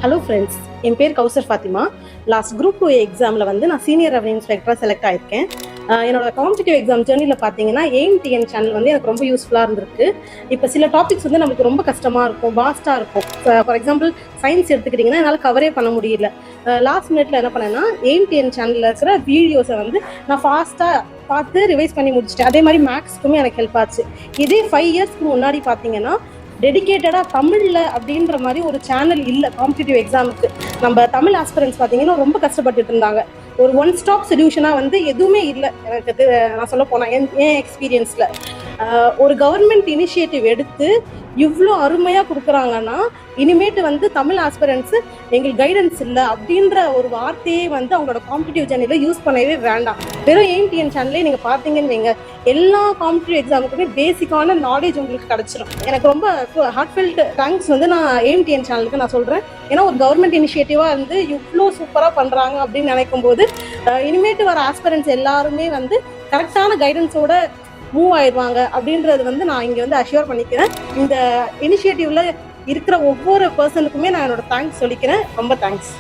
Hello friends, என் பேர் Kausar Fathima. Last group 2 எக்ஸாமில் வந்து நான் சீனியர் ரெவன்யூ இன்ஸ்பெக்டராக செலக்ட் ஆயிருக்கேன். என்னோட காம்படிட்டிவ் எக்ஸாம் ஜேர்னியில் பார்த்தீங்கன்னா AIMTN சேனல் வந்து எனக்கு ரொம்ப யூஸ்ஃபுல்லாக இருந்திருக்கு. இப்போ சில டாபிக்ஸ் வந்து நமக்கு ரொம்ப கஷ்டமாக இருக்கும், வாஸ்ட்டாக இருக்கும். ஃபார் எக்ஸாம்பிள் சயின்ஸ் எடுத்துக்கிட்டிங்கன்னா என்னால் கவரே பண்ண முடியல. லாஸ்ட் மினிட்ல என்ன பண்ணேன்னா AIMTN சேனலில் இருக்கிற வீடியோஸை வந்து நான் ஃபாஸ்ட்டாக பார்த்து ரிவைஸ் பண்ணி முடிச்சிட்டேன். அதே மாதிரி மேக்ஸ்க்குமே எனக்கு ஹெல்ப் ஆச்சு. இதே 5 இயர்ஸ்க்கு முன்னாடி பார்த்தீங்கன்னா டெடிக்கேட்டடாக தமிழில் அப்படின்ற மாதிரி ஒரு சேனல் இல்லை. காம்படிட்டிவ் எக்ஸாமுக்கு நம்ம தமிழ் ஆஸ்பிரன்ஸ் பார்த்தீங்கன்னா ரொம்ப கஷ்டப்பட்டுட்டு இருந்தாங்க. ஒரு ஒன் ஸ்டாப் சொல்யூஷனாக வந்து எதுவுமே இல்லை. எனக்கு நான் சொல்ல போனால் என் எக்ஸ்பீரியன்ஸில் ஒரு கவர்மெண்ட் இனிஷியேட்டிவ் எடுத்து இவ்வளோ அருமையாக கொடுக்குறாங்கன்னா இனிமேட்டு வந்து தமிழ் ஆஸ்பிரன்ஸு எங்களுக்கு கைடன்ஸ் இல்லை அப்படின்ற ஒரு வார்த்தையே வந்து அவங்களோட காம்படிட்டிவ் சேனலில் யூஸ் பண்ணவே வேண்டாம். வெறும் AIMTN சேனலே நீங்கள் பார்த்தீங்கன்னு வைங்க, எல்லா காம்படிட்டிவ் எக்ஸாமுக்குமே பேசிக்கான நாலேஜ் உங்களுக்கு கிடச்சிரும். எனக்கு ரொம்ப ஹார்ட்ஃபெல்ட் தேங்க்ஸ் வந்து நான் AIMTN சேனலுக்கு நான் சொல்கிறேன். ஏன்னா ஒரு கவர்மெண்ட் இனிஷியேட்டிவாக வந்து இவ்வளோ சூப்பராக பண்ணுறாங்க அப்படின்னு நினைக்கும் போது இனிமேட்டு வர ஆஸ்பிரன்ஸ் எல்லாருமே வந்து கரெக்டான கைடன்ஸோட மூவ் ஆயிடுவாங்க அப்படின்றது வந்து நான் இங்கே வந்து அஷ்யூர் பண்ணிக்கிறேன். இந்த இனிஷியேட்டிவ்ல இருக்கிற ஒவ்வொரு பர்சனுக்குமே நான் என்னோட தேங்க்ஸ் சொல்லிக்கிறேன். ரொம்ப தேங்க்ஸ்.